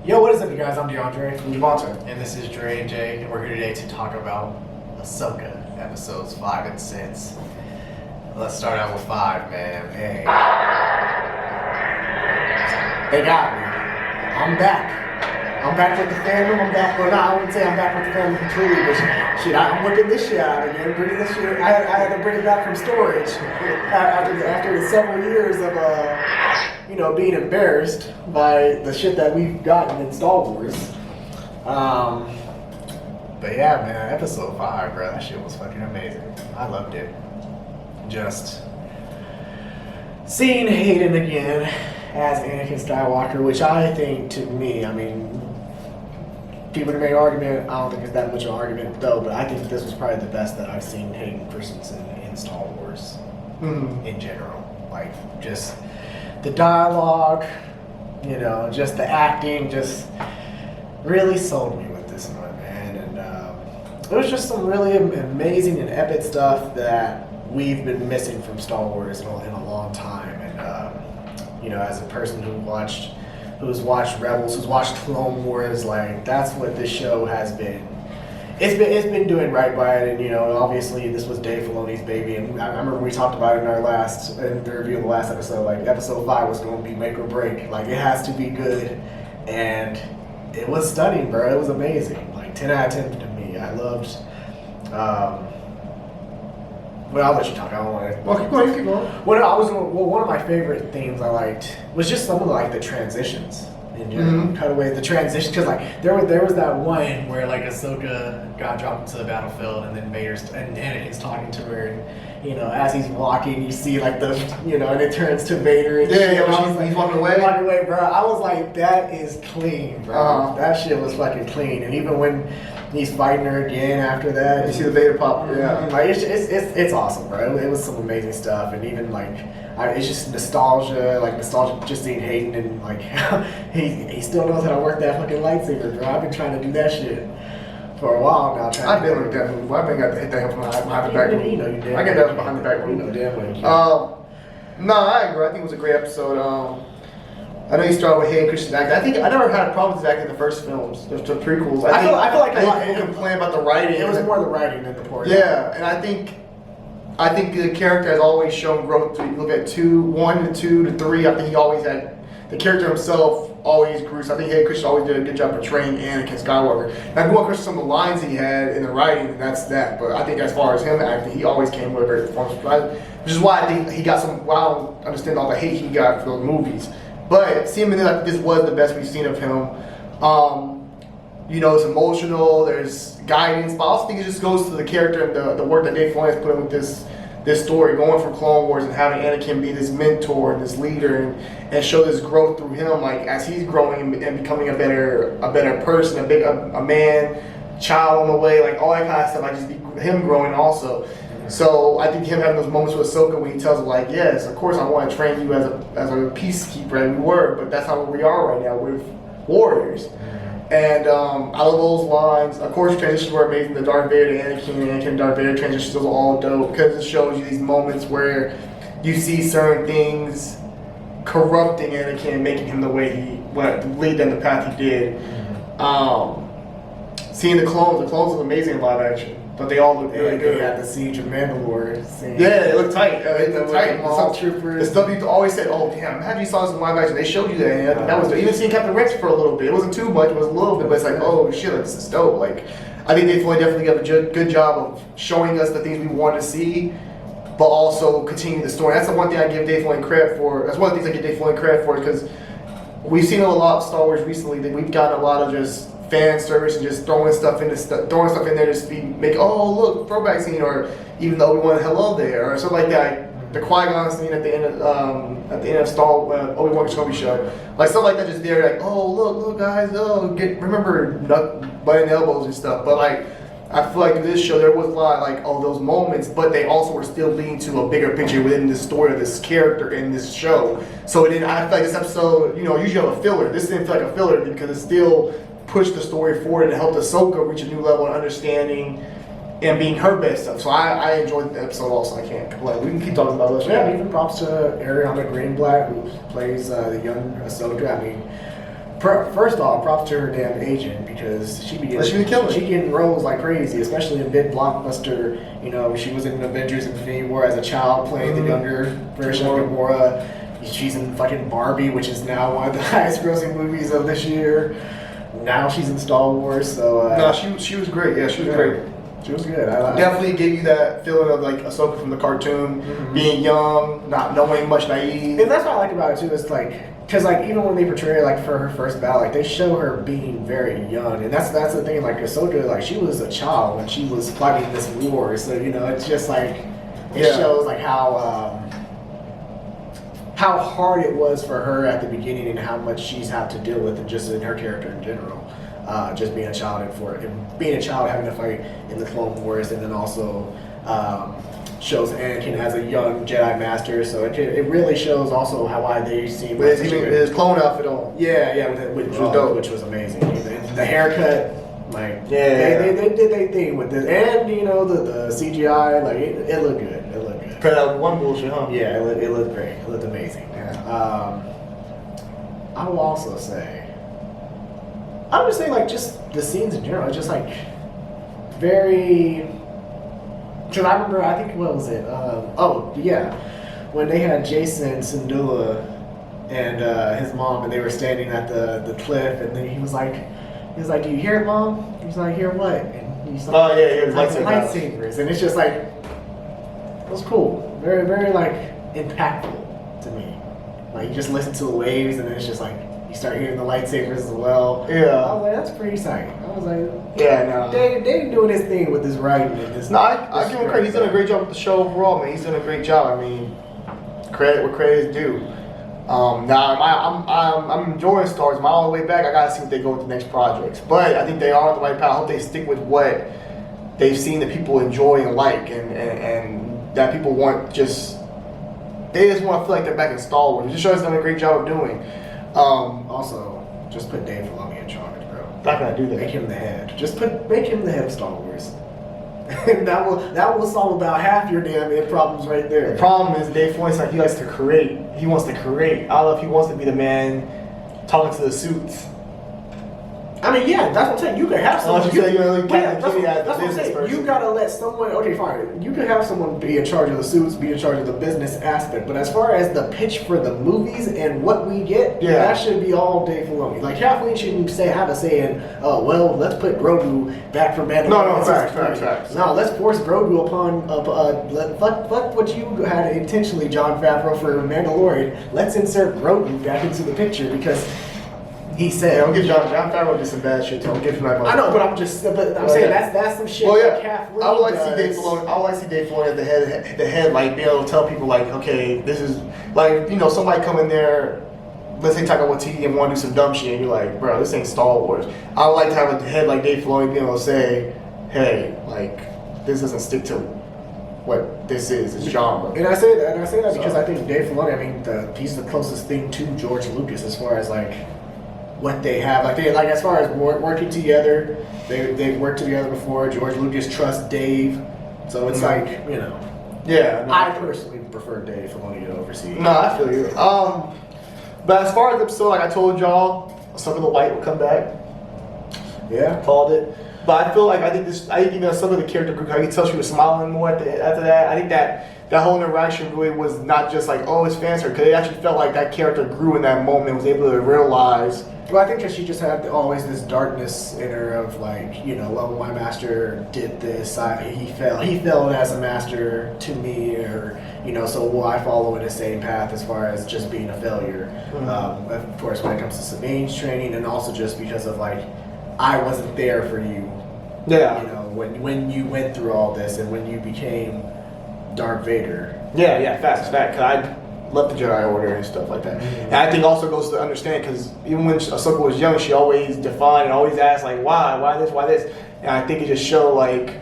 Yo, what is up, you guys? I'm DeAndre. I'm Devontae. And this is Dre and Jay, and we're here today to talk about Ahsoka, episodes 5 and 6. Let's start out with 5, man. Hey. They got me. I'm back. I'm back with the fandom. I'm back. Well, no, I wouldn't say I'm back with the fandom completely, but shit, I'm whipping this shit out again. Bringing this shit. I had to bring it back from storage after the several years of being embarrassed by the shit that we've gotten in Star Wars. But yeah, man, episode 5, bro, that shit was fucking amazing. I loved it. Just seeing Hayden again as Anakin Skywalker, which I think, to me, I mean, people can make an argument. I don't think it's that much of an argument, though, but I think this was probably the best that I've seen Hayden Christensen in Star Wars in general. Like, just the dialogue, just the acting, just really sold me with this one, man. And it was just some really amazing and epic stuff that we've been missing from Star Wars in a long time. And as a person who's watched Rebels, who's watched Clone Wars, like, that's what this show has been. It's been doing right by it, and obviously this was Dave Filoni's baby, and I remember we talked about it in the review of the last episode. Like, episode 5 was going to be make or break. Like, it has to be good, and it was stunning, bro. It was amazing. Like, 10 out of 10 to me. I loved. Well, I'll let you talk. I don't want to. Well, keep going. One of my favorite themes I liked was just some of the transitions. Cutaway, the transition, because there was that one where Ahsoka got dropped into the battlefield, and then Anakin's talking to her, and as he's walking, you see and it turns to Vader, and he's walking away, bro. I was like, that is clean, bro. That shit was fucking clean, and even when he's fighting her again after that, you see the Vader pop, it's awesome, bro. It was some amazing stuff, and even it's just nostalgia just seeing Hayden, and he still knows how to work that fucking lightsaber, bro. I've been trying to do that shit for a while now. I've been definitely. I've been got to hit that from behind the back. I get that behind the back. Damn well. No, I agree. I think it was a great episode. I know you started with Hayden Christensen acting. I think I never had a problem with his acting in the first films, the prequels. I feel like people complain about the writing. It was more the writing than the porn. Yeah, and I think the character has always shown growth. You look at 1 to 2 to 3. I think he always had the character himself always grew. So I think Hayden Christensen always did a good job portraying Anakin Skywalker. Now, if you want to some of the lines he had in the writing, that's that. But I think as far as him acting, he always came with a great performance, which is why I think he got some. Well, I don't understand all the hate he got for those movies. But seemingly, this was the best we've seen of him. It's emotional. There's guidance, but I also think it just goes to the character and the work that Dave Filoni has put in with this story, going from Clone Wars and having Anakin be this mentor and this leader, and show this growth through him, as he's growing and becoming a better person, a man, child on the way, all that kind of stuff. Just be him growing also. So I think him having those moments with Ahsoka when he tells her, yes, of course I want to train you as a peacekeeper, and we were, but that's how we are right now. We're warriors. And I love those lines. Of course, transitions were amazing. The Darth Vader to Anakin to Darth Vader transitions was all dope, because it shows you these moments where you see certain things corrupting Anakin, making him the way he went, lead down the path he did. Seeing the clones was amazing in live action. But they all look really good. At the Siege of Mandalore scene. Yeah, it looked tight. It looked tight. Troopers. The stuff you always said, oh damn, imagine you saw this in live action. They showed you that, and I think that was even seeing Captain Rex for a little bit. It wasn't too much, it was a little bit, but it's oh shit, this is dope. I think they definitely got a good job of showing us the things we want to see, but also continuing the story. That's the one thing I give Dave Filoni credit for. That's one of the things I give Dave Filoni credit for, because we've seen a lot of Star Wars recently that we've gotten a lot of just fan service and just throwing stuff in there just make look, throwback scene, or even though we want hello there or something like that. The Qui-Gon scene at the end of Obi-Wan Kenobi show, stuff like that, just there, look guys, remember butting elbows and stuff. But I feel like in this show there was a lot of those moments, but they also were still leading to a bigger picture within the story of this character in this show. So I feel like this episode, usually you have a filler. This didn't feel like a filler because it still pushed the story forward and helped Ahsoka reach a new level of understanding and being her best stuff. So I enjoyed the episode also. I can't complain. We can keep talking about this. Yeah, even props to Ariana Greenblatt, who plays the young Ahsoka. I mean, First off, props to her damn agent because she be getting roles like crazy, especially in big blockbuster. You know, she was in Avengers: Infinity War as a child playing the younger version of Gamora. She's in fucking Barbie, which is now one of the highest grossing movies of this year. Now she's in Star Wars, so no, she was great. Yeah, she was great. She was good. I definitely gave you that feeling of like Ahsoka from the cartoon, being young, not knowing much, naive. And that's what I like about it too. It's like, because like even when they portray her, like for her first battle, like they show her being very young, and that's the thing. Like Ahsoka, like she was a child when she was fighting this war. So you know, it's just like it shows like how hard it was for her at the beginning and how much she's had to deal with, and just in her character in general. Just being a child and being a child having to fight in the Clone Wars, and then also shows Anakin as a young Jedi Master. So it really shows also why they seem with his clone outfit on. Yeah, which was dope, which was amazing. The haircut, like they did their thing with this, and you know the CGI, like it looked good. It looked good. Cut out one bullshit, huh? Yeah, it looked great. It looked amazing. Yeah. I will also say. I would say like just the scenes in general, just like very. Because I remember, I think what was it? When they had Jason Syndulla and his mom, and they were standing at the cliff, and then he was like, "Do you hear it, Mom?" He was like, "Hear what?" And he's like, lightsabers, and it's just like it was cool, very very like impactful to me. Like you just listen to the waves, and then it's just like. You start hearing the lightsabers as well. Yeah. I was like, that's pretty exciting. I was like, yeah, no. They doing this thing with this writing and this. No, I give him credit. He's done a great job with the show overall, man. He's done a great job. I mean, credit where credit is due. I'm enjoying Star Wars. I'm all the way back. I gotta see what they go with the next projects. But I think they are on the right path. I hope they stick with what they've seen that people enjoy and like, and that people want. They just want to feel like they're back in Star Wars. This show has done a great job of doing. Also, just put Dave Filoni in charge, bro. Not gonna do that. Make him the head. Make him the head of Star Wars. And that will solve about half your damn problems right there. The problem is Dave Filoni's like he likes to create. He wants to create. I don't know if he wants to be the man talking to the suits. I mean, yeah, that's what I'm saying. You could have someone. That's what I'm saying. You gotta let someone. Okay, fine. You could have someone be in charge of the suits, be in charge of the business aspect. But as far as the pitch for the movies and what we get, that should be all Dave Filoni. Like Kathleen shouldn't have a say in. Oh well, let's put Grogu back for Mandalorian. No, facts. No, let's force Grogu upon. Fuck what you had intentionally, Jon Favreau, for Mandalorian. Let's insert Grogu back into the picture because. He said, "Don't give Jon Favreau did some bad shit. Don't give him that." I know, but I'm saying that's some shit. Well, yeah, Kathleen I would like to see Dave Filoni. I would like to see Dave Filoni at the head, like being able to tell people, like, okay, this is like somebody come in there, let's say Taika Waititi and want to do some dumb shit, and you're like, bro, this ain't Star Wars. I would like to have a head like Dave Filoni being able to say, hey, like, this doesn't stick to what this is, it's genre. And I say that because I think Dave Filoni, I mean, he's the closest thing to George Lucas as far as like. What they have, like as far as working together, they've worked together before. George Lucas trusts Dave, so it's like Yeah, no. I personally prefer Dave Filoni to oversee. No, I feel you. But as far as the episode, like I told y'all, some of the light will come back. Yeah, called it. But I feel like I think some of the character group, I can tell she was smiling more after that. I think that whole interaction really was not just like, oh, it's fancy, because it actually felt like that character grew in that moment, was able to realize. Well, I think that she just had always this darkness in her of like, well, my master did this. He failed as a master to me, or so will I follow in the same path as far as just being a failure. Mm-hmm. Of course, when it comes to Sabine's training, and also just because of like, I wasn't there for you. Yeah. When you went through all this and when you became Darth Vader. Yeah, fact. Cause I love the Jedi Order and stuff like that. Mm-hmm. And I think also goes to understand, because even when Ahsoka was young, she always defined and always asked like, why this? And I think it just showed like,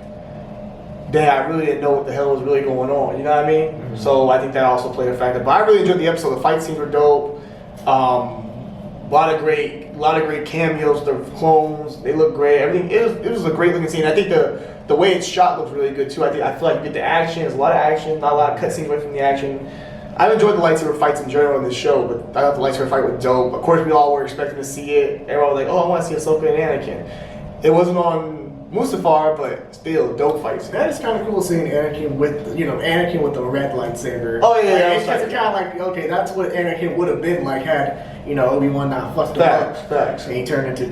damn, I really didn't know what the hell was really going on. You know what I mean? Mm-hmm. So I think that also played a factor. But I really enjoyed the episode. The fight scenes were dope. A lot of great cameos. The clones, they look great. Everything. It was a great looking scene. I think the way it's shot looks really good too. I feel like you get the action. There's a lot of action, not a lot of cutscenes away from the action. I've enjoyed the lightsaber fights in general in this show, but I thought the lightsaber fight was dope. Of course, we all were expecting to see it. Everyone was like, "Oh, I want to see Ahsoka and Anakin." It wasn't on Mustafar, but still, dope fights. That is kind of cool seeing Anakin with Anakin with the red lightsaber. Oh yeah, it's kind of like okay, that's what Anakin would have been like had Obi-Wan not fucked him up. Facts. And he turned into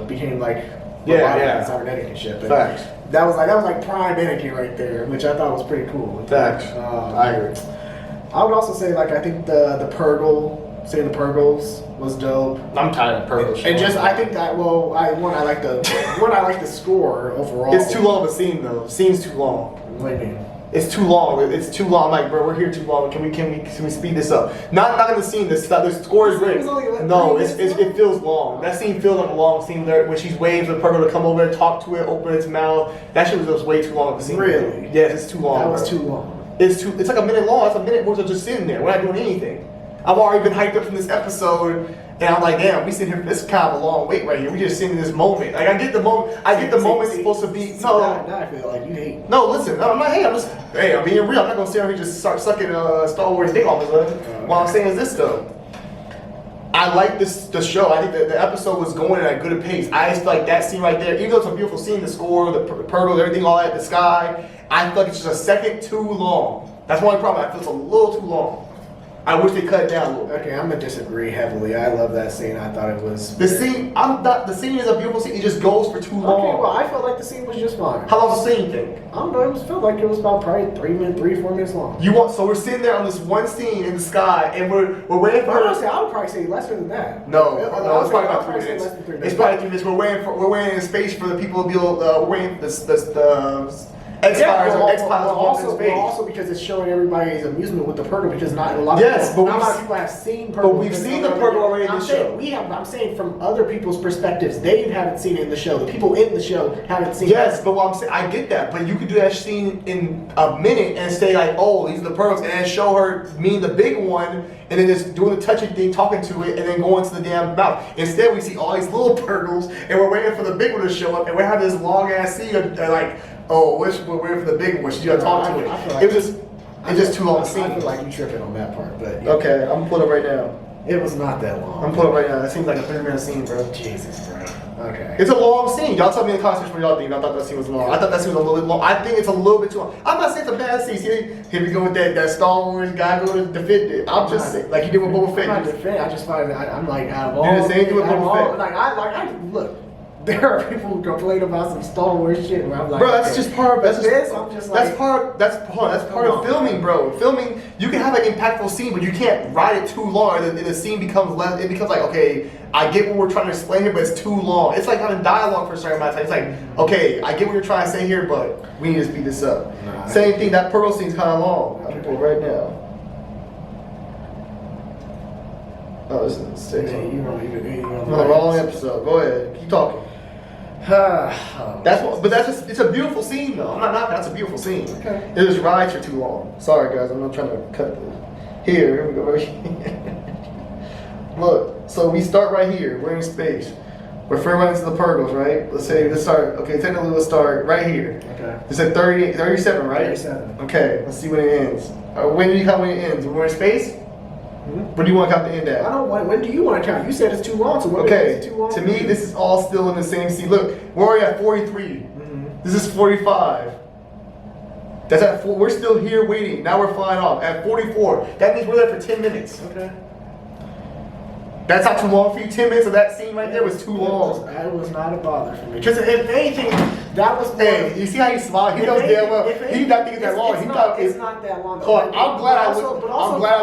became like cybernetic and shit. But Facts. That was like prime Anakin right there, which I thought was pretty cool. Facts. I agree. I would also say like I think the Purgle, seeing the Purgles was dope. I'm tired of Purgle. And just I think that I like the score overall. It's too long of a scene though. The scene's too long. What do you mean? It's too long. It's too long. Like, bro, we're here too long. Can we speed this up? Not in the scene. The score is great. No, it feels long. That scene feels like a long scene there when she's waiting for the Purgle to come over and talk to it, open its mouth. That shit was way too long of a scene. Really? Yes, it's too long. That was too long. It's like a minute long. That's a minute worth of just sitting there. We're not doing anything. I've already been hyped up from this episode, and I'm like, damn, we sitting here for this kind of a long wait right here. We just sitting in this moment. Like I get the moment. It's supposed to be. No, now I feel like you hate. No, listen. I'm not hating. I'm being real. I'm not gonna sit here and just start sucking Star Wars dick all of a sudden. What I'm saying is this though. I like the show. I think that the episode was going at a good pace. I just feel like that scene right there, even though it's a beautiful scene, the score, the Purgle, everything, all that, the sky, I feel like it's just a second too long. That's one problem. I feel it's a little too long. I wish they cut it down a little bit. Okay, I'm gonna disagree heavily. I love that scene. I thought it was the scene. The scene is a beautiful scene. It just goes for too long. Okay, well, I felt like the scene was just fine. How long's the scene think? I don't know. It felt like it was about probably 4 minutes long. So we're sitting there on this one scene in the sky, and we're waiting for her. I would probably say less than that. No, it's probably about 3 minutes. It's probably 3 minutes. We're waiting in space for the people to be able. We're waiting for the X-Files also because it's showing everybody's amusement with the Purgle because not a lot of people have seen Purgle. But we've seen the Purgle already in the show. I'm saying from other people's perspectives, they haven't seen it in the show. The people in the show haven't seen it. Yes, but what I'm saying, I get that. But you could do that scene in a minute and say like, oh, these are the Purgles, and then show her meeting the big one, and then just doing the touching thing, talking to it, and then going to the damn mouth. Instead, we see all these little Purgles, and we're waiting for the big one to show up, and we're having this long ass scene of like. Oh, we're waiting for the big one. She's gonna talk to it. It's just too long to see. I feel like you tripping on that part, but yeah. Okay, I'm gonna pull it up right now. It was not that long. I'm pulling it up right now. That seems like a 30-minute scene, bro. Jesus, bro. Okay. It's a long scene. Y'all tell me in the comments what y'all think. I thought that scene was long. I thought that scene was a little bit long. I think it's a little bit too long. I'm not saying it's a bad scene. See, here we go with that Star Wars guy go to defend it. I'm just saying, like you did with Boba Fett. I'm not defending. I just find I'm like out of all. You did the same thing with Boba Fett. I look. There are people who complain about some Star Wars shit where I'm like, bro, that's just part of I'm just like, that's part of filming, bro. Filming, you can have an impactful scene, but you can't ride it too long, and the scene becomes less. It becomes like, okay, I get what we're trying to explain here, but it's too long. It's like having dialogue for a certain amount of time. It's like, okay, I get what you're trying to say here, but we need to speed this up. Same thing. That Purgle scene's kind of long. I'm gonna pull it right now. Oh, this is six. You're on the wrong episode. Go ahead, keep talking. It's a beautiful scene though. I'm not knocking. That's a beautiful scene. Okay. It just rides for too long. Sorry guys, I'm not trying to cut this. Here we go. Right here. Look, so we start right here. We're in space. We're running into the Purgles, right? Let's start. Okay, technically let's start right here. Okay. It's at 37, right? 37. Okay, let's see when it ends. When do you count when it ends? When we're in space? When do you want to count the end at? I don't want. When do you want to count? You said it's too long. So when is it too long? To me, this is all still in the same scene. Look, we're already at 43. This is 45. That's at 4. We're still here waiting. Now we're flying off at 44. That means we're there for 10 minutes. Okay. That's not too long for you. 10 minutes of that scene right there was too long. It was not a bother for me. Because if anything, that was. Hey, you see how he smiled? He knows damn well. He not thinking that long. It's not that long. I'm glad I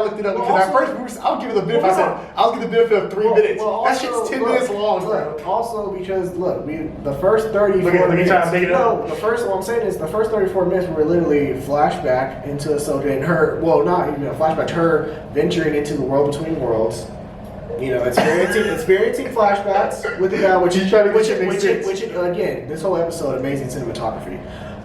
looked it up because at first I'll give it the benefit. I'll give the benefit of 3 minutes. That shit's 10 minutes long. Also because the first 34 minutes. Look at trying to make it up. The first what I'm saying is the first 34 minutes were literally flashback into Ahsoka and her. Well, not even a flashback. Her venturing into the world between worlds. You know, experiencing flashbacks with the guy, which again, this whole episode, amazing cinematography.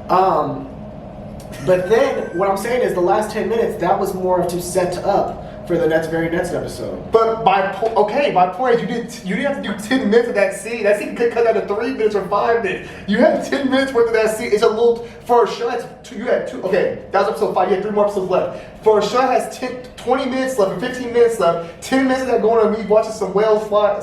But then what I'm saying is the last 10 minutes, that was more to set up for the very next episode. But my point is you didn't have to do 10 minutes of that scene. That scene could cut down to 3 minutes or 5 minutes. You had 10 minutes worth of that scene. It's a little for a show. You had two. Okay, that was episode 5. You had 3 more episodes left. For a show that has 20 minutes left or 15 minutes left. 10 minutes of that going on me watching some whales fly,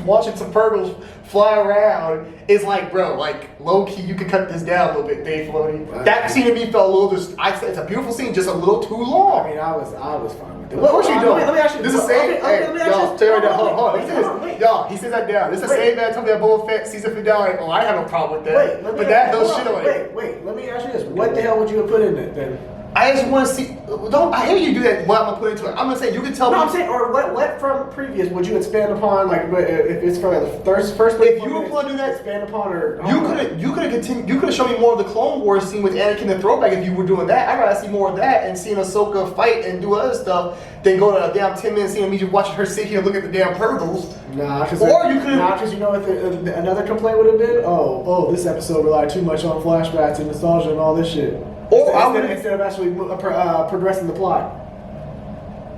watching some turtles fly around is like, bro, like low key. You could cut this down a little bit, Dave Filoni. That scene to me felt a little. I said it's a beautiful scene, just a little too long. I mean, I was fine with it. Of course you don't. Let me ask you. This is the same. Y'all, tell you right now. Hold on. Wait. Y'all, he says that down. This is the same man told me that Boba Fett season finale. Oh, I have no problem with that. Wait, but that whole shit on it. Wait. Let me ask you this. What the hell would you have put in it then? I just want to see. I hear you do that. What I'm gonna put into it. I'm gonna say you can tell me. No, I'm saying, or what from previous would you expand upon? Like, if it's for the first. If you were going to do that, expand upon, or you could have continued. You could have shown me more of the Clone Wars scene with Anakin and throwback. If you were doing that, I'd rather see more of that and seeing Ahsoka fight and do other stuff than go to a damn 10-minute scene of me just watching her sit here and look at the damn Purgles. Nah, because you know what another complaint would have been? Oh, this episode relied too much on flashbacks and nostalgia and all this shit. Or instead of actually progressing the plot.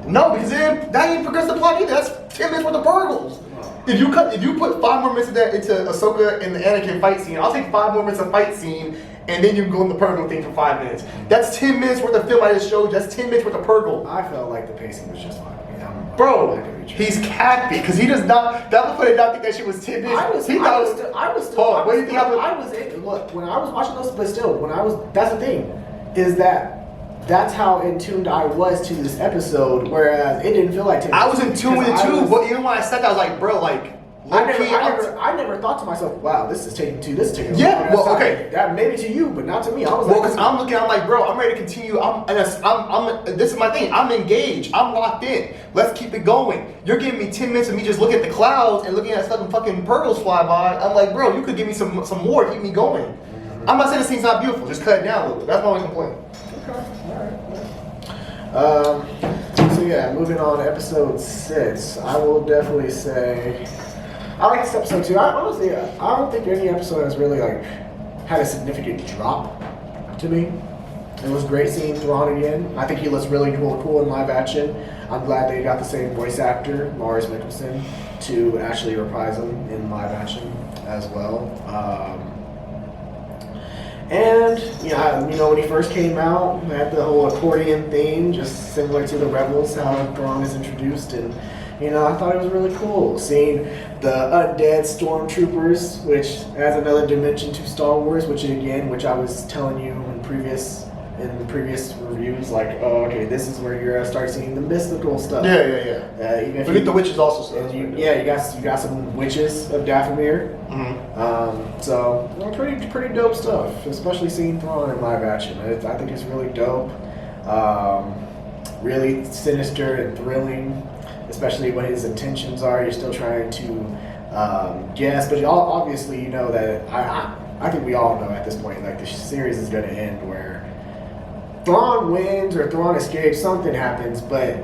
No, because that didn't progress the plot either. That's 10 minutes worth of Purgles. If you put 5 more minutes of that into Ahsoka and the Anakin fight scene, I'll take 5 more minutes of fight scene, and then you can go in the Purgle thing for 5 minutes. That's 10 minutes worth of film I just showed you. That's 10 minutes worth of Purgle. I felt like the pacing was just fine. Bro, he's cappy because he does not. That was did not think that shit was 10 minutes. I was still. What do you think? Look, when I was watching those, but still, that's the thing, is that's how in tuned I was to this episode. Whereas it didn't feel like 10 minutes. I was in tune with it too, but even when I said that, I was like, bro, like. I never thought to myself, wow, this is taking yeah, well, okay. That maybe to you, but not to me. I was because I'm looking, I'm like, bro, I'm ready to continue. This is my thing. I'm engaged. I'm locked in. Let's keep it going. You're giving me 10 minutes of me just looking at the clouds and looking at fucking Purgles fly by. I'm like, bro, you could give me some more, keep me going. Mm-hmm. I'm not saying the scene's not beautiful. Just cut it down a little bit. That's my only complaint. Okay, all right. So yeah, moving on to episode 6. I will definitely say I like this episode too. Honestly, I don't think any episode has really had a significant drop to me. It was great seeing Thrawn again. I think he looks really cool in live action. I'm glad they got the same voice actor, Maurice Mikkelsen, to actually reprise him in live action as well. And when he first came out, we had the whole accordion theme, just similar to the Rebels, how Thrawn is introduced, and I thought it was really cool seeing the undead stormtroopers, which adds another dimension to Star Wars. Which I was telling you in previous reviews, this is where you're gonna start seeing the mystical stuff. Yeah. Even if the witches also. You got some witches of Dathomir. Mm-hmm. So pretty dope stuff, especially seeing Thrawn in live action. I think it's really dope, really sinister and thrilling. Especially when his intentions are, you're still trying to guess. But obviously, you know that I think we all know at this point, the series is going to end where Thrawn wins or Thrawn escapes, something happens, but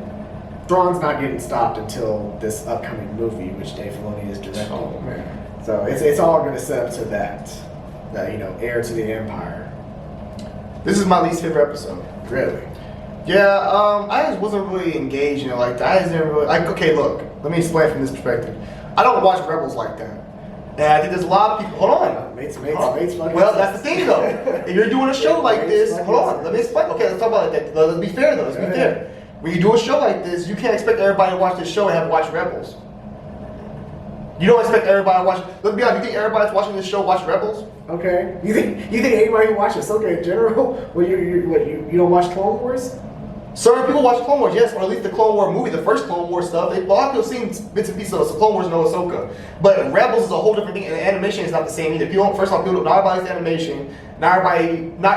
Thrawn's not getting stopped until this upcoming movie, which Dave Filoni is directing. Oh, man. So it's all going to set up to that heir to the Empire. This is my least favorite episode. Really? Yeah, I just wasn't really engaged in it like that. I just never really, okay, look, let me explain from this perspective. I don't watch Rebels like that. And I think there's a lot of people, hold on. Mates, well, that's the thing though. If you're doing a show like this, hold on, let me explain. Okay, let's talk about it. Let's be fair though, let's be fair. When you do a show like this, you can't expect everybody to watch this show and have watched Rebels. You don't expect everybody to watch, let's be honest, you think everybody that's watching this show watch Rebels? Okay. You think anybody who watches Ahsoka in general, you don't watch Clone Wars? Certain people watch Clone Wars, yes, or at least the Clone War movie, the first Clone Wars stuff. A lot of people have seen bits and pieces of Clone Wars and Ahsoka. But Rebels is a whole different thing, and the animation is not the same either. First of all, not everybody's animation, not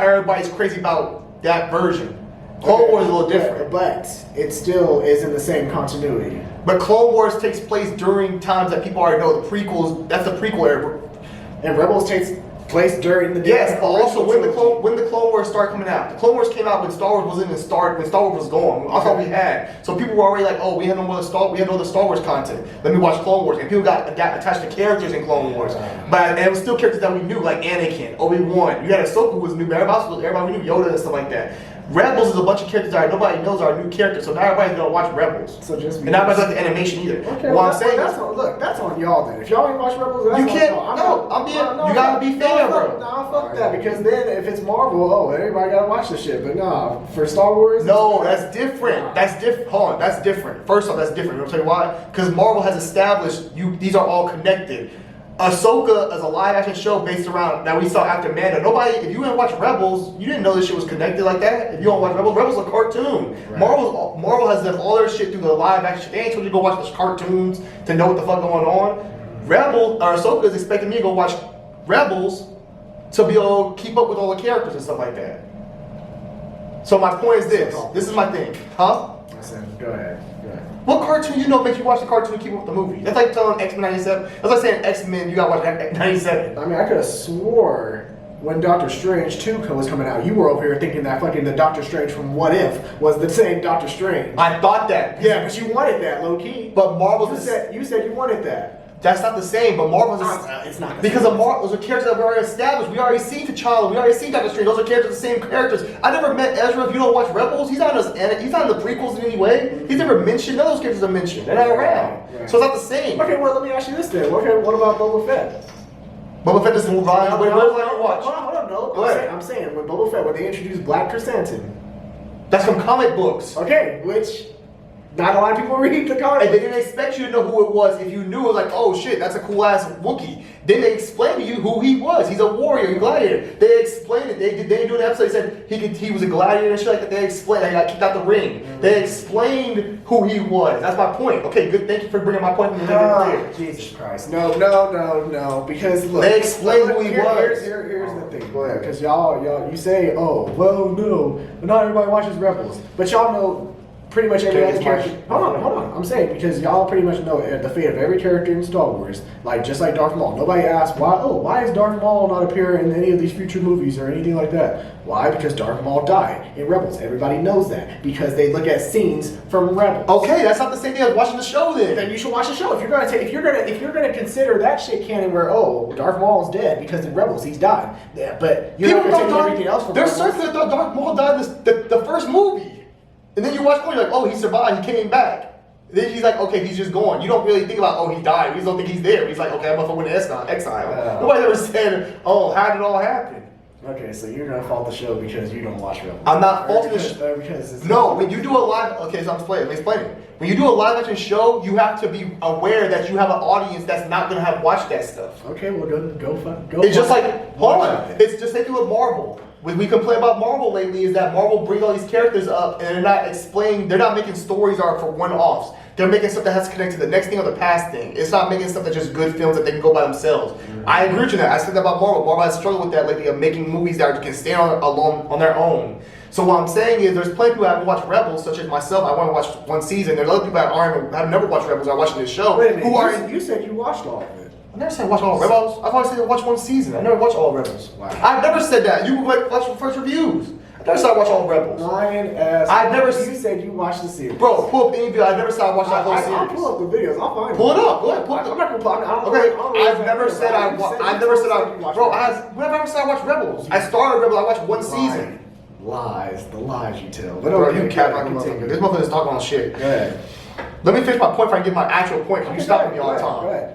everybody's crazy about that version. Clone Wars is a little different. But it still is in the same continuity. But Clone Wars takes place during times that people already know. The prequels, that's the prequel era. And Rebels takes place during the yes, but also when the Clone Wars started coming out. The Clone Wars came out when Star Wars wasn't when Star Wars was gone. That's all we had. So people were already like, oh, we had no other Star Wars content. Let me watch Clone Wars. And people got attached to characters in Clone Wars. But it was still characters that we knew, like Anakin, Obi-Wan. You had Ahsoka who was new, but everybody we knew Yoda and stuff like that. Rebels is a bunch of characters that nobody knows are new characters, so not everybody's gonna watch Rebels. So just and not everybody's like the animation either. Okay, what well, I'm saying that's on, look, that's on y'all then. If y'all ain't watch Rebels, that's you on can't. y'all. You gotta be fair, bro. Nah, fuck that. Because then if it's Marvel, everybody gotta watch this shit. But nah, for Star Wars, no, that's different. That's different. Hold on, that's different. First off, that's different. You know what I'm saying? Why? Because Marvel has established these are all connected. Ahsoka is a live action show based around that we saw after Mando. Nobody, if you didn't watch Rebels, you didn't know this shit was connected like that. If you don't watch Rebels, Rebels is a cartoon. Right. Marvel has done all their shit through the live action. They ain't told you to go watch the cartoons to know what the fuck going on. Ahsoka is expecting me to go watch Rebels to be able to keep up with all the characters and stuff like that. So my point is this. This is my thing. Huh? I said, go ahead. What cartoon makes you watch the cartoon to keep up with the movie? That's like telling X-Men 97. That's like saying X-Men, you gotta watch 97. I mean, I could have swore when Doctor Strange 2 was coming out, you were over here thinking that fucking the Doctor Strange from What If was the same Doctor Strange. I thought that. Yeah, but you wanted that, low key. But Marvel's you said you wanted that. That's not the same, but Marvel's it's not the because same. of Marvel, those are characters that we already established. We already seen T'Challa, we already seen Doctor Strange. Those are characters, the same characters. I never met Ezra. If you don't watch Rebels, he's not in the prequels in any way. He's never mentioned. None of those characters are mentioned. They're not around, right. so it's not the same. Okay, well let me ask you this then. Okay, what about Boba Fett? Boba Fett doesn't move on. What do I watch? Hold on, no. Go ahead. I'm saying when Boba Fett, when they introduced Black Chrysanthemum. That's from comic books. Okay, which not a lot of people read the comic. And they didn't expect you to know who it was. If you knew, it was like, oh shit, that's a cool ass Wookiee. Then they explained to you who he was. He's a warrior, a gladiator. They explained it. They didn't do an episode. They said he was a gladiator and shit like that. They explained. He got kicked out the ring. Mm-hmm. They explained who he was. That's my point. Okay, good. Thank you for bringing my point from the beginning. Jesus Christ. No. Because look, they explained who he was. Here's the thing. Because y'all, you say, oh, well, no, not everybody watches Rebels, but y'all know. Pretty much every other character. Hold on. I'm saying because y'all pretty much know the fate of every character in Star Wars. Like just like Darth Maul. Nobody asks why is Darth Maul not appear in any of these future movies or anything like that? Why? Because Darth Maul died in Rebels. Everybody knows that because they look at scenes from Rebels. Okay, that's not the same thing as watching the show. Then you should watch the show. If you're gonna consider that shit canon where Darth Maul's dead because in Rebels he's died. Yeah, but you're not gonna take everything else from There's Rebels. certain that Darth Maul died the first movie. And then you watch more, you're like, oh, he survived, he came back. Then he's like, okay, he's just gone. You don't really think about, oh, he died. You just don't think he's there. He's like, okay, I'm gonna went to exile. Nobody ever said, oh, how did it all happen? Okay, so you're gonna fault the show because you don't watch Rebels. I'm not faulting the show. Because it's no, when you do a live, okay, so I'm explaining. When you do a live action show, you have to be aware that you have an audience that's not gonna have watched that stuff. Okay, well go. It's just like, hold on. It's just like with Marvel. What we complain about Marvel lately is that Marvel brings all these characters up and they're not making stories are for one-offs. They're making stuff that has to connect to the next thing or the past thing. It's not making stuff that's just good films that they can go by themselves. Mm-hmm. I agree with you that. I said that about Marvel. Marvel has struggled with that lately of making movies that can stand on their own. So what I'm saying is there's plenty of people who haven't watched Rebels, such as myself. I want to watch one season. There's other people that have never watched Rebels are watching this show. Wait a minute, you said you watched all of it. I never said watch all Rebels. I've always said watch one season. I never watched all Rebels. Wow. I've never said that. You watch the first reviews. I never said I watch all Rebels. Lying ass. You said you watched the series. Bro, pull up any video. I never said I watched that whole series. I'll pull up the videos. I'll find pull it up. Go ahead. Pull it up. I'm not gonna pull it. Okay. I've never said I watched Rebels. I started Rebels. I watched one season. Lies. The lies you tell. But bro, you cap like a motherfucker. This motherfucker's talking on shit. Go ahead. Let me finish my point before I get my actual point. You stop me all the time. Go ahead.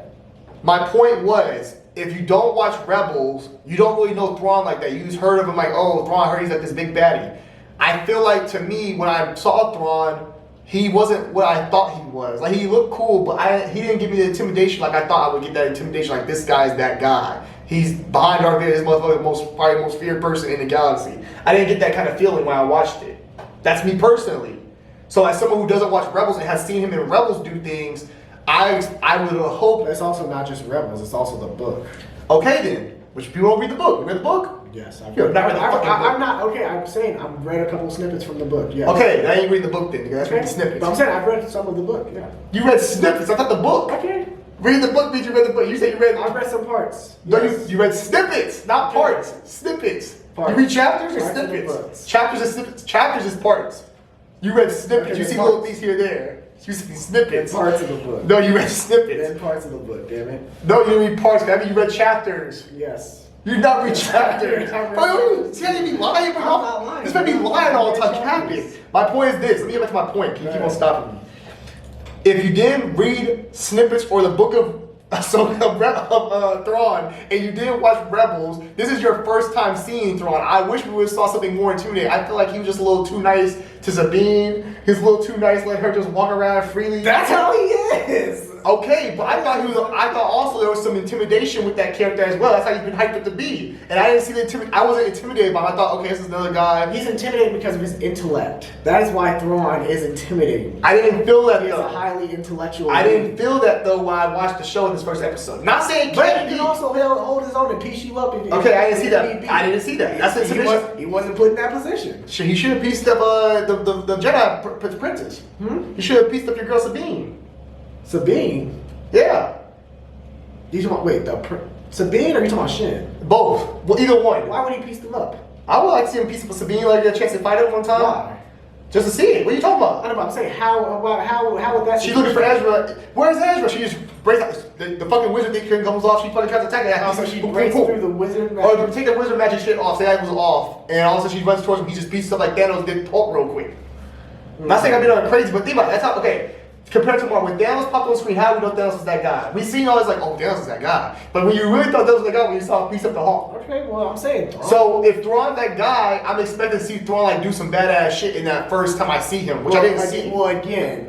My point was, if you don't watch Rebels, you don't really know Thrawn like that. You just heard of him like, oh, Thrawn, I heard he's like this big baddie. I feel like, to me, when I saw Thrawn, he wasn't what I thought he was. Like, he looked cool, but he didn't give me the intimidation like I thought I would get that intimidation, like this guy's that guy. He's behind Darth Vader, this motherfucker, probably the most feared person in the galaxy. I didn't get that kind of feeling when I watched it. That's me personally. So as someone who doesn't watch Rebels and has seen him in Rebels do things, I would hope. It's also not just Rebels, it's also the book. Okay then. Which people don't read the book. You read the book? Yes. I've read the fucking book. I'm not, okay, I'm saying I've read a couple snippets from the book, yes. Okay, I ain't read the book then, because I read the snippets. But I'm saying I've read some of the book, yeah. You read snippets, I thought the book. Okay. Read the book means you read the book. You say you read. I've read some parts. No, you read snippets, not parts. Snippets. Parts. You read chapters or snippets? Chapters and snippets. Chapters is parts. You read snippets. You see parts. Little things here and there. You see snippets. And parts of the book. No, you read snippets. And parts of the book, damn it. No, you didn't read parts. I mean, you read chapters. Yes. You're not retracting. Bro, see how you be lying, bro? I'm not lying. This man be lying all the time, capping. My point is this. Let me get back to my point. Can you keep on stopping me? If you didn't read snippets or the book of Thrawn, and you didn't watch Rebels, this is your first time seeing Thrawn. I wish we would have saw something more intimidating. I feel like he was just a little too nice to Sabine. He's a little too nice, let her just walk around freely. That's how he is. Okay, but I thought also there was some intimidation with that character as well. That's how he's been hyped up to be. And I didn't see I wasn't intimidated by him. I thought, okay, this is another guy. He's intimidating because of his intellect. That is why Thrawn is intimidating. I didn't feel that He's though. a highly intellectual. I didn't feel that though when I watched the show in this first episode. Not saying But can't he be. can also hold his own and piece you up. Okay, I didn't see that. I didn't see that. That's intimidation. He wasn't put in that position. He should have pieced up the Jedi princess. He should have pieced up your girl Sabine. Sabine? Yeah. You talking about, wait, Sabine or you talking about Shin? Both. Well, either one. Why would he piece them up? I would like to see him piece up Sabine, like get a chance to fight him one time. Why? Just to see it. What are you talking about? I know, but I'm saying how would that? She's looking for Ezra. Where's Ezra? She just breaks out. The fucking wizard thing comes off. She fucking tries to attack that. So she breaks through the wizard Or magic. take the wizard magic shit off. Say that was off, and all of a sudden she runs towards him. He just beats up like Thanos did Hulk real quick. I'm not saying I've been on crazy, but think about it. That's how. Okay. Compared to more, when Thanos popped on the screen, how do we know Thanos is that guy? We seen all this like, oh, Thanos is that guy. But when you really thought Thanos was that guy, when you saw him piece up the Hulk. Okay, well, I'm saying Thrawn. So if Thrawn's that guy, I'm expecting to see Thrawn like do some badass shit in that first time I see him, which I didn't see. Well, again,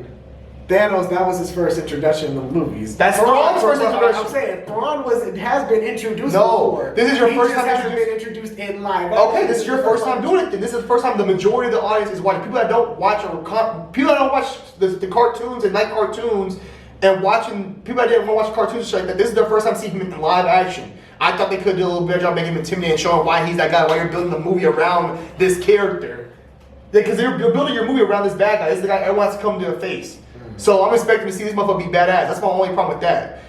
Thanos, that was his first introduction in the movies. That's Thrawn's first introduction. I'm saying Thrawn has been introduced No, before. this is your first time hasn't been introduced in live. Okay, this is your first time doing it. Then this is the first time the majority of the audience is watching. People that don't watch the cartoons and night cartoons and watching people that didn't want to watch cartoons and shit like that. This is their first time seeing him in live action. I thought they could do a little better job making him intimidating, showing why he's that guy, why you're building the movie around this character. Because you're building your movie around this bad guy. This is the guy everyone has to come to a face. So I'm expecting to see this motherfucker be badass. That's my only problem with that.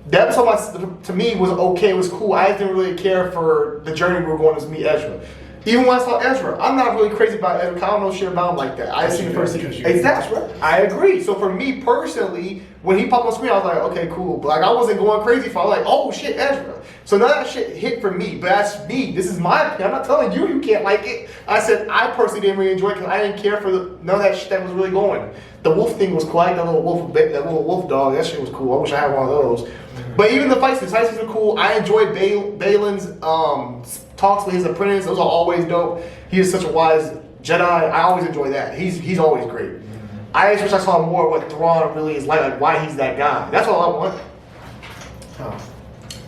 The episode to me was okay, it was cool. I just didn't really care for the journey we were going to meet Ezra. Even when I saw Ezra, I'm not really crazy about Ezra. I don't know shit about him like that. I just seen the first season. Exactly. I agree. So for me personally, when he popped on screen, I was like, okay, cool. But like I wasn't going crazy for. I was like, oh shit, Ezra. So none of that shit hit for me. But that's me. This is my opinion. I'm not telling you you can't like it. I said I personally didn't really enjoy it because I didn't care for none of that shit that was really going. The wolf thing was cool. I like that little wolf dog. That shit was cool. I wish I had one of those. But even the fights were cool. I enjoyed Balin's talks with his apprentice. Those are always dope. He is such a wise Jedi. I always enjoy that. He's always great. I just wish I saw more of what Thrawn really is like why he's that guy. That's all I want.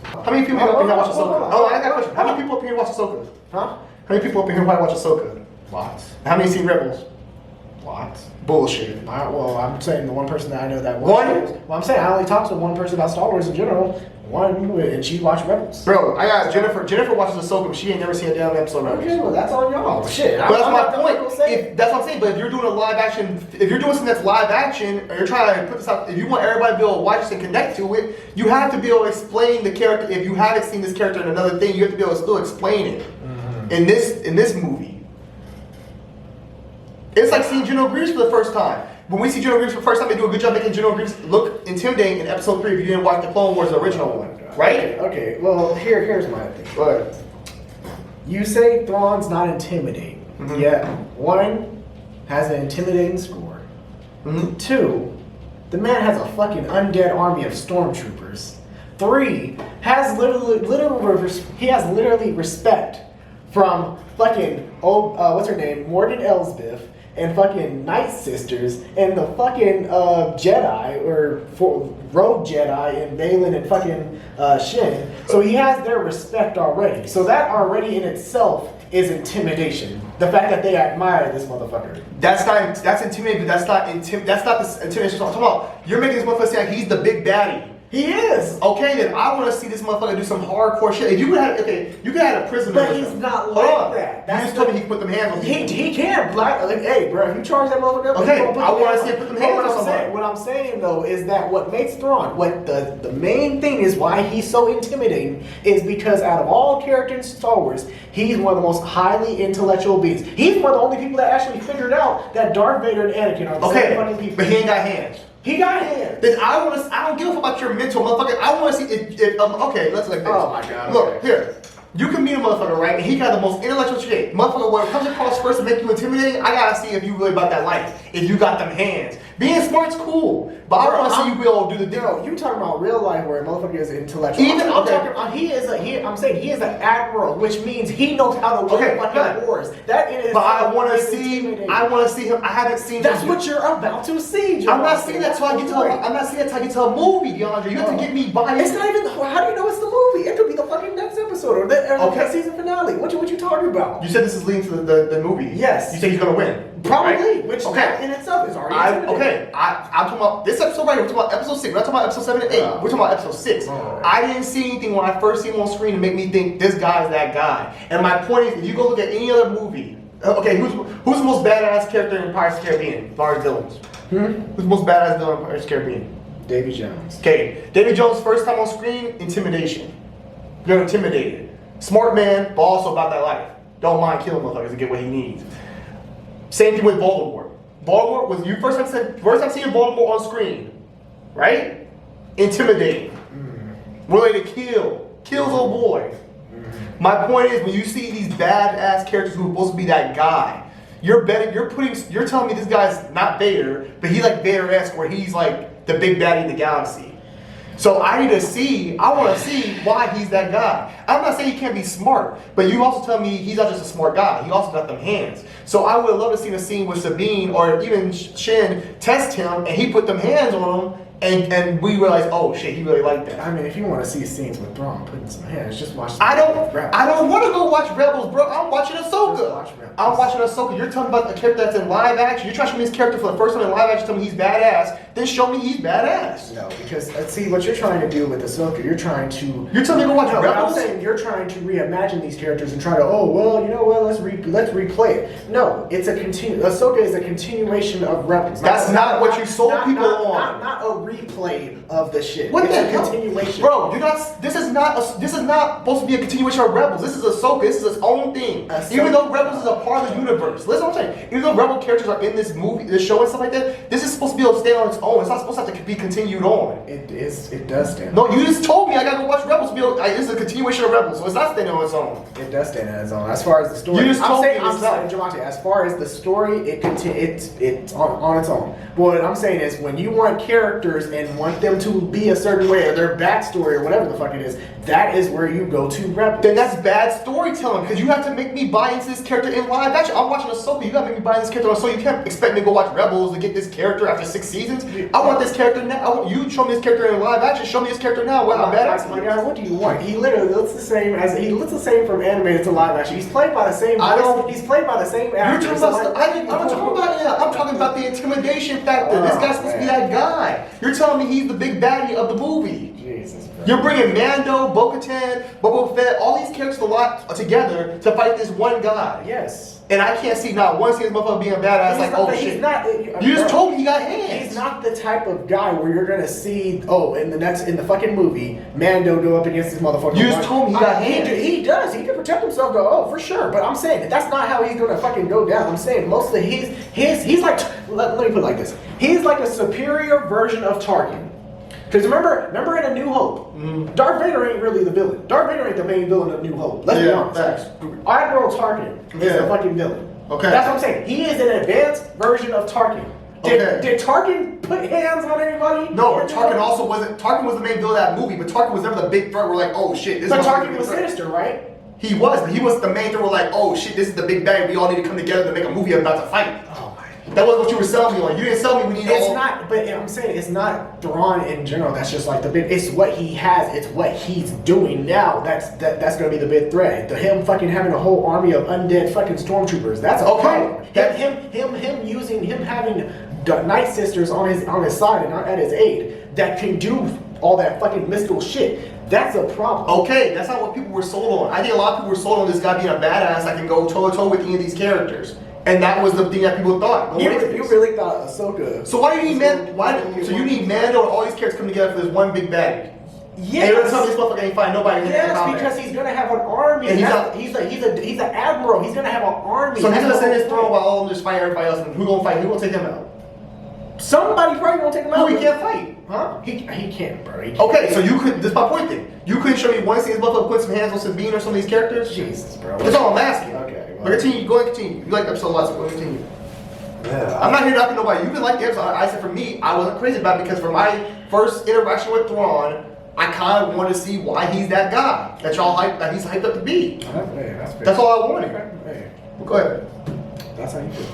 How many people up in here watch Ahsoka? Oh, I got a question. How many people up in here watch Ahsoka? Huh? How many people up in here watch Ahsoka? Lots. How many seen Rebels? Lots. Bullshit. Well, I'm saying the one person that I know that One? Well, I'm saying I only talked to one person about Star Wars in general. One, and she watched Rebels. Bro, I got Jennifer. Jennifer watches Ahsoka, but she ain't never seen a damn episode of Rebels. Okay, well, that's on y'all. Shit. But that's I'm my not point. gonna say. That's what I'm saying. But if you're doing a live action, if you're doing something that's live action, or you're trying to put this out, if you want everybody to be able to watch this and connect to it, you have to be able to explain the character. If you haven't seen this character in another thing, you have to be able to still explain it. In this movie. It's like seeing General Grievous for the first time. When we see General Grievous for the first time, they do a good job making General Grievous look intimidating in episode 3 if you didn't watch the Clone Wars, the original one. Right? Okay, well, here's my thing. Right. You say Thrawn's not intimidating, yet one has an intimidating score. 2, the man has a fucking undead army of stormtroopers. 3, has literally respect from fucking what's her name, Morgan Elsbeth, and fucking Night Sisters, and the fucking Jedi, or Rogue Jedi, and Balin and fucking Shin. So he has their respect already. So that already in itself is intimidation. The fact that they admire this motherfucker. That's intimidating, but that's not the intimidation I'm talking about. You're making this motherfucker say he's the big baddie. He is. Okay, then I want to see this motherfucker do some hardcore shit. If you could have, you could have a prisoner. But he's not like that. You just told me he can put them hands on people. He can. Hey, bro, if you charge that motherfucker up, okay, I want to see him put them hands on somebody. What I'm saying though is that what makes Thrawn, what the main thing is why he's so intimidating is because out of all characters in Star Wars, he's one of the most highly intellectual beings. He's one of the only people that actually figured out that Darth Vader and Anakin are the same fucking people. But he ain't got hands. He got hands. Then I don't give a fuck about your mental motherfucker. I want to see if okay, let's like this. Oh my god. Look, here. You can meet a motherfucker, right? And he got the most intellectual shit. Motherfucker, when it comes across first to make you intimidating, I gotta see if you really about that life. If you got them hands. Being smart's cool, but I want to see you be able to do the deal. No, you talking about real life where a motherfucker is intellectual. I'm saying he is an admiral, which means he knows how to win fucking wars. That is. But I want to see him. I haven't seen. That's what you're about to see. I'm not seeing that till I get to. I'm not seeing that till I get to a movie, DeAndre. You have to get me by. It's not even. How do you know it's the movie? It could be the fucking next episode or the season finale. What you talking about? You said this is leading to the movie. Yes. You said he's gonna win. Probably, which that in itself is already I'm talking about this episode right here. We're talking about episode 6. We're not talking about episode 7 and 8. We're talking about episode 6. I didn't see anything when I first seen him on screen to make me think this guy's that guy. And my point is, if you go look at any other movie, who's the most badass character in Pirates of the Caribbean as far as villains? Who's the most badass villain in Pirates of the Caribbean? Davy Jones. Okay, Davy Jones' first time on screen, intimidation. You're intimidated. Smart man, but also about that life. Don't mind killing motherfuckers to get what he needs. Same thing with Voldemort. Voldemort was you first time seeing Voldemort on screen, right? Intimidating. Willing to kills old boy. My point is, when you see these badass characters who are supposed to be that guy, you're telling me this guy's not Vader, but he's like Vader-esque, where he's like the big baddie in the galaxy. So I want to see why he's that guy. I'm not saying he can't be smart, but you also tell me he's not just a smart guy. He also got them hands. So I would love to see a scene with Sabine or even Shin test him, and he put them hands on him, and we realize, oh shit, he really liked that. I mean, if you want to see scenes with Thrawn putting some hands, just watch. I don't want to go watch Rebels, bro. I'm watching Ahsoka. I'm watching Ahsoka. You're talking about a character that's in live action. You're trying to show me this character for the first time in live action. Tell me he's badass. Then show me he's badass. No, because see what you're trying to do with Ahsoka. You're telling me to go watch Rebels. I'm saying you're trying to reimagine these characters and try to let's replay it. No, it's a Ahsoka is a continuation of Rebels. That's not what you sold people on. Not a replay of the shit. What it's the a hell? continuation. Bro, this is not supposed to be a continuation of Rebels. This is Ahsoka. This is its own thing. Even though Rebels is a part of the universe. Listen what I'm saying. Even though Rebel characters are in this movie, this show and stuff like that, this is supposed to be able to stay on its own. It's not supposed to have to be continued on. It does stand. No, you just told me I gotta go watch Rebels. This is a continuation of Rebels, so it's not standing on its own. It does stand on its own. As far as the story, you just told me I'm saying, Javante, as far as the story, it's on its own. But what I'm saying is, when you want characters and want them to be a certain way or their backstory or whatever the fuck it is, that is where you go to Rebels. Then that's bad storytelling because you have to make me buy into this character in live action. I'm watching Ahsoka. You gotta make me buy this character, so you can't expect me to go watch Rebels to get this character after 6 seasons. I want this character now. I want you to show me this character in live action. Show me this character now. What what do you want? He literally looks the same from animated to live action. He's played by the same. He's played by the same actor. I'm talking about the intimidation factor. This guy's supposed to be that guy. You're telling me he's the big baddie of the movie. Jesus, bro. You're bringing Mando, Bo-Katan, Boba Fett, all these characters together to fight this one guy. Yes. And I can't see not one scene of this motherfucker being badass. Shit. You just told me he got hands. He's not the type of guy where you're gonna see, in the fucking movie, Mando go up against this motherfucker. You just told me he got hands. He does. He can protect himself, for sure. But I'm saying that's not how he's gonna fucking go down. I'm saying mostly he's like, let me put it like this. He's like a superior version of Tarkin. Because remember in A New Hope, Darth Vader ain't really the villain. Darth Vader ain't the main villain of New Hope. Let's be honest. Admiral Tarkin is the fucking villain. Okay. That's what I'm saying. He is an advanced version of Tarkin. Did Tarkin put hands on anybody? No, but Tarkin also wasn't. Tarkin was the main villain of that movie, but Tarkin was never the big threat. We're like, oh shit, this. But Tarkin was sinister, right? He was, but he was the main threat. We're like, oh shit, this is the big bang. We all need to come together to make a movie about to fight. Oh my. That wasn't what you were selling me on. You didn't sell me we need It's not, but I'm saying it's not Thrawn in general. That's just like the big. It's what he has. It's what he's doing now. That's gonna be the big threat. Him fucking having a whole army of undead fucking stormtroopers. That's okay. Him having Night Sisters on his side and not at his aid that can do all that fucking mystical shit. That's a problem. Okay, that's not what people were sold on. I think a lot of people were sold on this guy being a badass that can go toe to toe with any of these characters. And that was the thing that people thought. You really thought Ahsoka. So why do you need Mando? So you need Mando and all these characters coming together for this one big bad. Yes. And you're gonna tell me this motherfucker ain't find nobody. Yes, because he's gonna have an army. And he's an admiral. He's gonna have an army. So he's gonna send his throne while all of them just fight everybody else. And who gonna fight? Who gonna take him out? Somebody probably gonna take him out. Who he can't fight. Huh? He can't, bro. He can't. Okay, so you could. This is my point then. You couldn't show me one scene Buffalo put some hands on Sabine or some of these characters. Jesus, bro. That's all I'm asking. Okay. But continue. Go ahead, continue. You like episode lots. Go ahead, continue. Yeah. I'm not here knocking nobody. You can like the episode. I said for me, I wasn't crazy about it because for my first interaction with Thrawn, I kind of wanted to see why he's that guy that y'all hype that he's hyped up to be. Hey, that's fair. That's all I wanted. Hey, Well, go ahead. that's how you feel.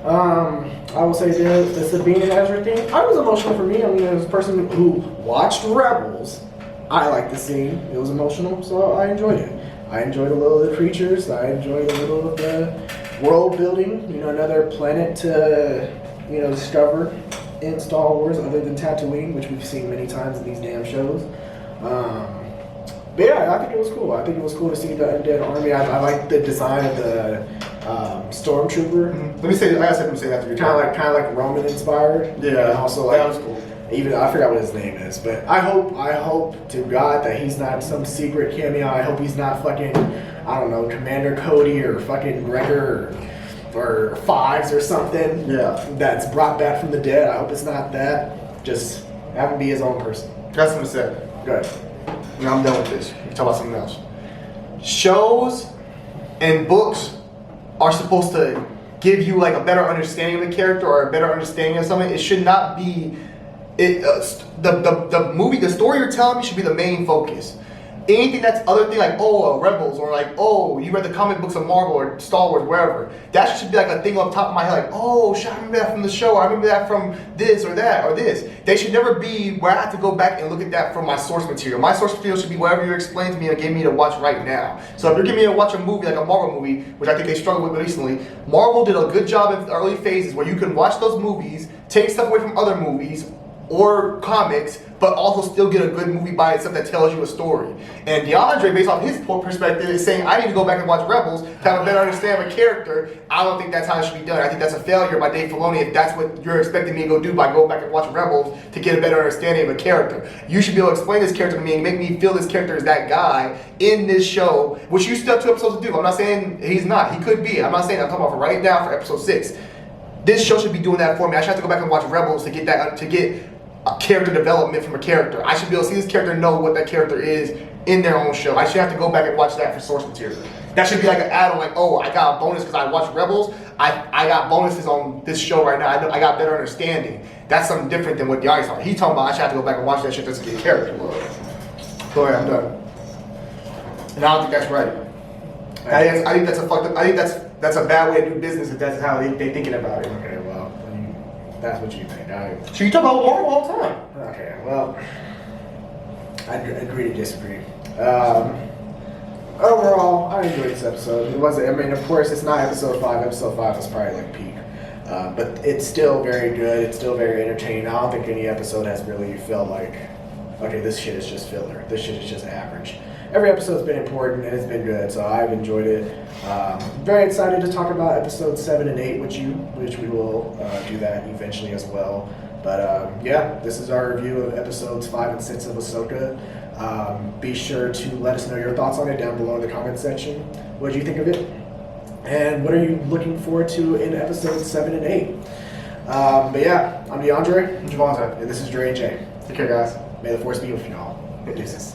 I will say the Sabine and Ezra thing. I was emotional for me. I mean, as a person who watched Rebels, I liked the scene. It was emotional, so I enjoyed it. I enjoyed a little of the creatures. I enjoyed a little of the world building. You know, another planet to discover in Star Wars other than Tatooine, which we've seen many times in these damn shows. But yeah, I think it was cool. I think it was cool to see the undead army. I like the design of the stormtrooper. Let me say. I gotta say that after your Kind of like Roman inspired. Yeah. And also like that was cool. even I forgot what his name is, but I hope to God that he's not some secret cameo. I hope he's not fucking Commander Cody or fucking Gregor or Fives or something. Yeah. That's brought back from the dead. I hope it's not that. Just have him be his own person. That's what I said. Go ahead. Now I'm done with this. We talk about something else. Shows and books are supposed to give you like a better understanding of the character or a better understanding of something. It should not be. The movie, the story you're telling me should be the main focus. Anything that's other thing like Rebels or like you read the comic books of Marvel or Star Wars wherever, that should be like a thing on top of my head like shit, I remember that from the show, I remember that from this or that or this. They should never be where I have to go back and look at that from my source material. My source material should be whatever you explained to me and gave me to watch right now. So if you're giving me to watch a movie like a Marvel movie, which I think they struggled with recently, Marvel did a good job in the early phases where you can watch those movies, take stuff away from other movies or comics, but also still get a good movie by itself that tells you a story. And DeAndre, based off his perspective, is saying, I need to go back and watch Rebels to have a better understanding of a character. I don't think that's how it should be done. I think that's a failure by Dave Filoni if that's what you're expecting me to go do by going back and watch Rebels to get a better understanding of a character. You should be able to explain this character to me and make me feel this character is that guy in this show, which you still have 2 episodes to do. I'm not saying he's not. He could be. I'm not saying I'm talking about for right now for episode 6. This show should be doing that for me. I should have to go back and watch Rebels to get that a character development from a character. I should be able to see this character and know what that character is in their own show. I should have to go back and watch that for source material. That should be like an add-on, like, I got a bonus because I watched Rebels. I got bonuses on this show right now. I got better understanding. That's something different than what Yari's talking. He's talking about I should have to go back and watch that shit just to get character love. Go ahead, I'm done. And I don't think that's right. I think that's a fucked up. I think that's a bad way to do business if that's how they thinking about it. Okay, well, that's what you think. So you talk about Marvel all the time. Okay, well, I agree to disagree. Overall, I enjoyed this episode. It wasn't. I mean, of course, it's not episode 5. Episode 5 was probably like peak, but it's still very good. It's still very entertaining. I don't think any episode has really felt like, okay, this shit is just filler. This shit is just average. Every episode's been important and it's been good, so I've enjoyed it. Very excited to talk about episodes 7 and 8 with you, which we will do that eventually as well. But yeah, this is our review of episodes 5 and 6 of Ahsoka. Be sure to let us know your thoughts on it down below in the comment section. What do you think of it? And what are you looking forward to in episodes 7 and 8? But yeah, I'm DeAndre. I'm Javante. And this is Dre and Jay. Take care, guys. May the force be with you all. Deuces.